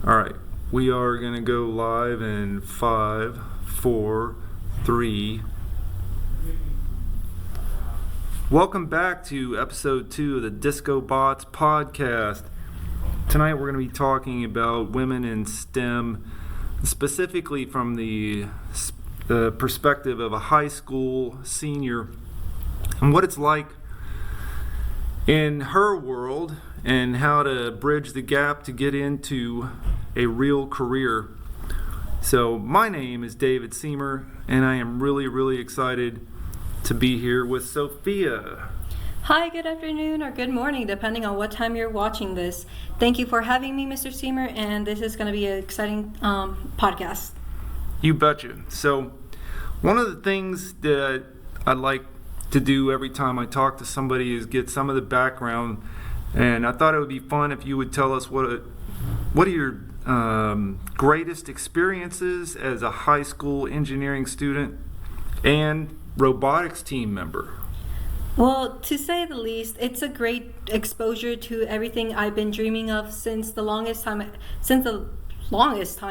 All right, we are going to go live in 5, 4, 3. Welcome back to episode 2 of the DiscoBots podcast. Tonight we're going to be talking about women in STEM, specifically from the perspective of a high school senior and what it's like in her world and how to bridge the gap to get into a real career. So my name is David S.T.E.M, and I am really excited to be here with Sophia. Hi, good afternoon or good morning, depending on what time you're watching this. Thank you for having me, Mr. S.T.E.M, and this is going to be an exciting podcast. You betcha. So one of the things that I like to do every time I talk to somebody is get some of the background, and I thought it would be fun if you would tell us what are your greatest experiences as a high school engineering student and robotics team member. Well, to say the least, it's a great exposure to everything I've been dreaming of since the longest time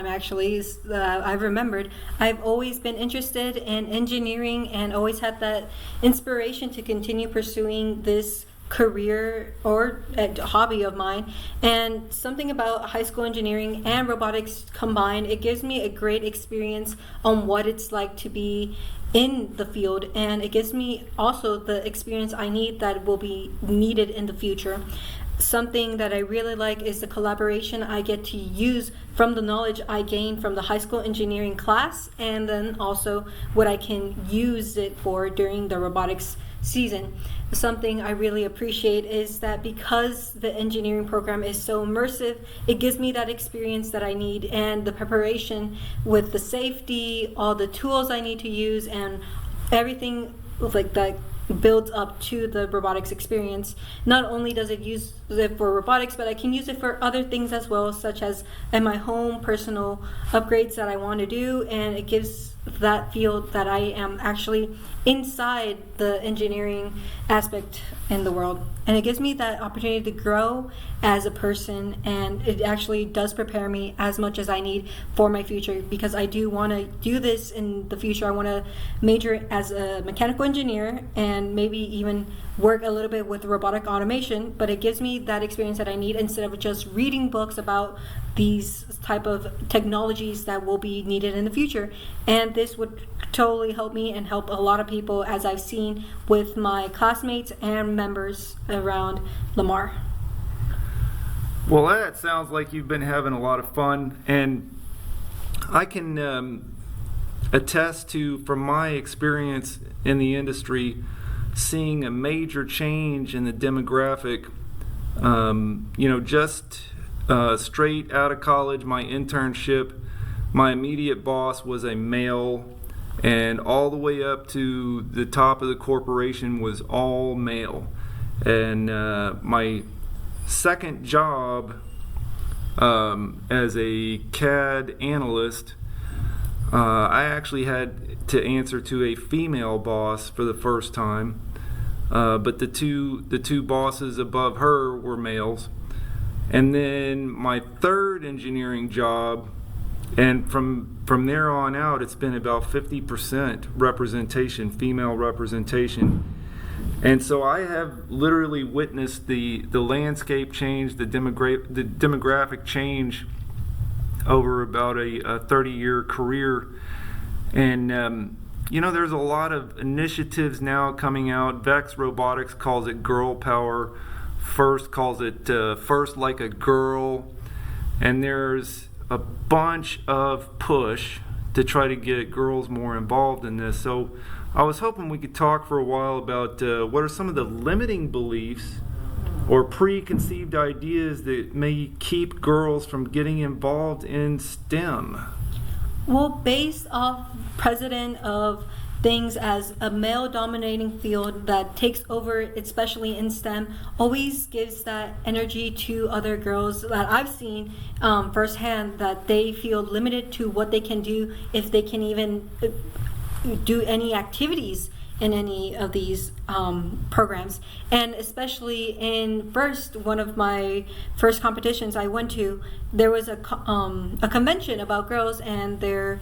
actually is I've remembered. I've always been interested in engineering and always had that inspiration to continue pursuing this career or a hobby of mine. And something about high school engineering and robotics combined, it gives me a great experience on what it's like to be in the field, and it gives me also the experience I need that will be needed in the future. Something that I really like is the collaboration I get to use from the knowledge I gained from the high school engineering class, and then also what I can use it for during the robotics season. Something I really appreciate is that because the engineering program is so immersive, it gives me that experience that I need and the preparation with the safety, all the tools I need to use, and everything like that builds up to the robotics experience. Not only does it use it for robotics, but I can use it for other things as well, such as in my home, personal upgrades that I want to do, and it gives that feel that I am actually inside the engineering aspect in the world. And it gives me that opportunity to grow as a person, and it actually does prepare me as much as I need for my future, because I do want to do this in the future. I want to major as a mechanical engineer and maybe even work a little bit with robotic automation, but it gives me that experience that I need instead of just reading books about these type of technologies that will be needed in the future. And this would totally help me and help a lot of people, as I've seen with my classmates and members around Lamar. Well, that sounds like you've been having a lot of fun, and I can attest to, from my experience in the industry, seeing a major change in the demographic. Just straight out of college, my internship, my immediate boss was a male, and all the way up to the top of the corporation was all male. And my second job as a CAD analyst, I actually had to answer to a female boss for the first time, but the two bosses above her were males. And then my third engineering job, and from there on out, it's been about 50% representation, female representation. And so I have literally witnessed the landscape change, the demographic change over about a 30-year career. And there's a lot of initiatives now coming out. Vex Robotics calls it girl power. First calls it First Like a Girl. And there's a bunch of push to try to get girls more involved in this. So I was hoping we could talk for a while about what are some of the limiting beliefs or preconceived ideas that may keep girls from getting involved in STEM. Well, based off precedent of things as a male-dominating field that takes over, especially in STEM, always gives that energy to other girls that I've seen firsthand, that they feel limited to what they can do, if they can even do any activities in any of these programs. And especially in one of my first competitions I went to, there was a convention about girls and their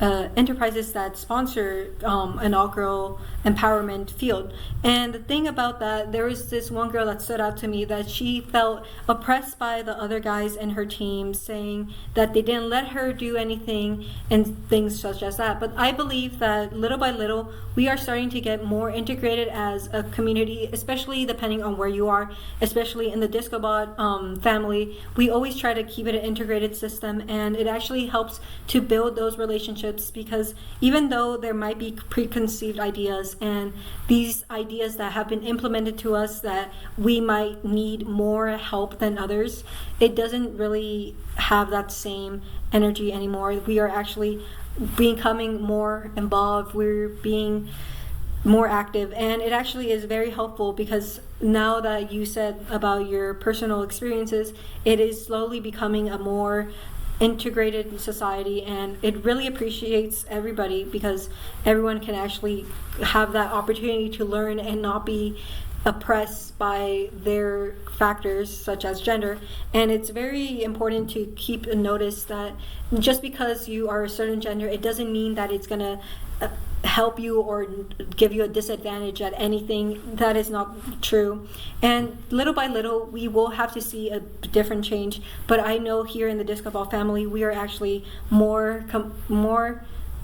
enterprises that sponsor an all-girl empowerment field. And the thing about that, there was this one girl that stood out to me, that she felt oppressed by the other guys in her team, saying that they didn't let her do anything and things such as that. But I believe that little by little, we are starting to get more integrated as a community, especially depending on where you are, especially in the DiscoBot family. We always try to keep it an integrated system, and it actually helps to build those relationships, because even though there might be preconceived ideas and these ideas that have been implemented to us that we might need more help than others, it doesn't really have that same energy anymore. We are actually becoming more involved, we're being more active, and it actually is very helpful, because now that you said about your personal experiences, it is slowly becoming a more integrated society, and it really appreciates everybody, because everyone can actually have that opportunity to learn and not be oppressed by their factors such as gender. And it's very important to keep a notice that just because you are a certain gender, it doesn't mean that it's gonna help you or give you a disadvantage at anything. That is not true. And little by little, we will have to see a different change. But I know here in the DiscoBot family, we are actually more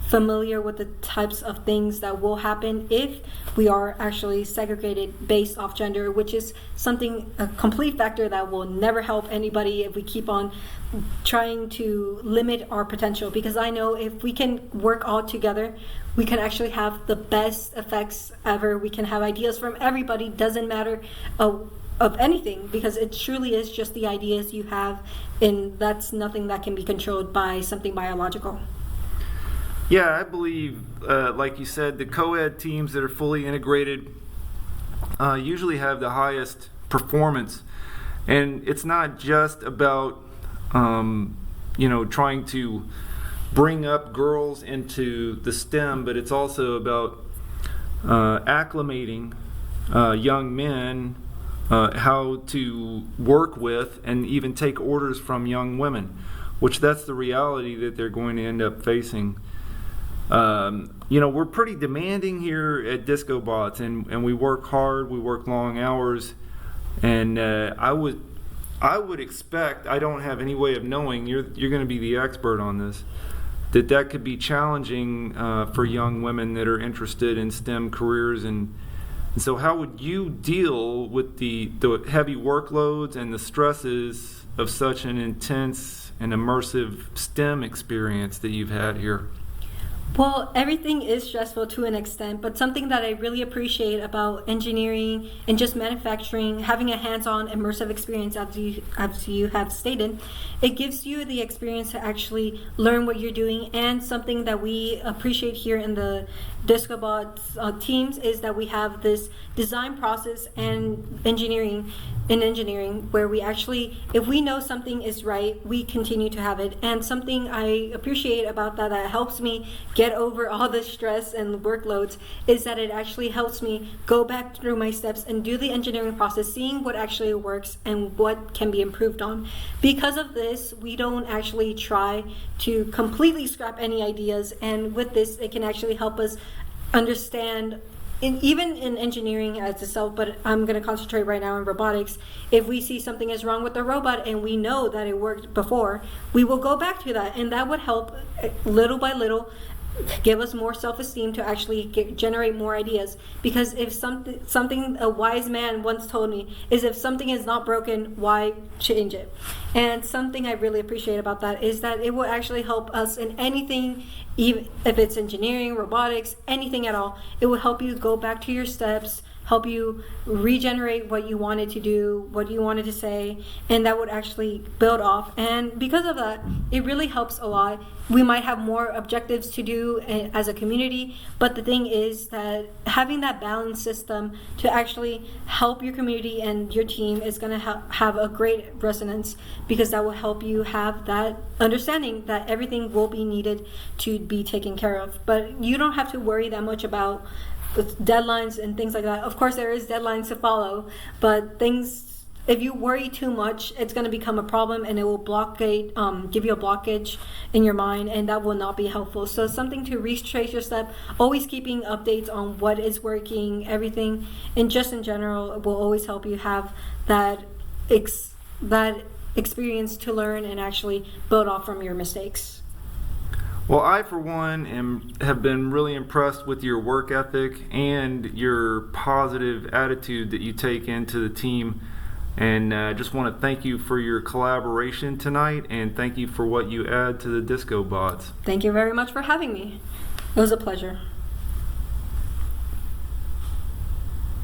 familiar with the types of things that will happen if we are actually segregated based off gender, which is a complete factor that will never help anybody if we keep on trying to limit our potential. Because I know if we can work all together, we can actually have the best effects ever. We can have ideas from everybody, doesn't matter of anything, because it truly is just the ideas you have, and that's nothing that can be controlled by something biological. Yeah, I believe, like you said, the co-ed teams that are fully integrated usually have the highest performance. And it's not just about, trying to bring up girls into the STEM, but it's also about acclimating young men how to work with and even take orders from young women, which that's the reality that they're going to end up facing. We're pretty demanding here at DiscoBots, and we work hard, we work long hours, and I would expect, I don't have any way of knowing, you're going to be the expert on this, that could be challenging for young women that are interested in STEM careers. And so how would you deal with the heavy workloads and the stresses of such an intense and immersive STEM experience that you've had here? Well, everything is stressful to an extent, but something that I really appreciate about engineering and just manufacturing, having a hands-on immersive experience, as you have stated, it gives you the experience to actually learn what you're doing. And something that we appreciate here in the DiscoBots teams is that we have this design process and engineering where we actually, if we know something is right, we continue to have it. And something I appreciate about that helps me get over all the stress and workloads is that it actually helps me go back through my steps and do the engineering process, seeing what actually works and what can be improved on. Because of this, we don't actually try to completely scrap any ideas, and with this, it can actually help us understand, even in engineering as itself, but I'm going to concentrate right now on robotics. If we see something is wrong with the robot and we know that it worked before, we will go back to that, and that would help little by little give us more self-esteem to actually generate more ideas. Because if something a wise man once told me is, if something is not broken, why change it? And something I really appreciate about that is that it will actually help us in anything, even if it's engineering, robotics, anything at all. It will help you go back to your steps, help you regenerate what you wanted to do, what you wanted to say, and that would actually build off. And because of that, it really helps a lot. We might have more objectives to do as a community, but the thing is that having that balanced system to actually help your community and your team is going to have a great resonance, because that will help you have that understanding that everything will be needed to be taken care of. But you don't have to worry that much about deadlines and things like that. Of course, there is deadlines to follow, but if you worry too much, it's going to become a problem, and it will give you a blockage in your mind, and that will not be helpful. So something to retrace your step, always keeping updates on what is working, everything, and just in general will always help you have that experience to learn and actually build off from your mistakes. Well, I, for one, have been really impressed with your work ethic and your positive attitude that you take into the team. And I just want to thank you for your collaboration tonight, and thank you for what you add to the DiscoBots. Thank you very much for having me. It was a pleasure.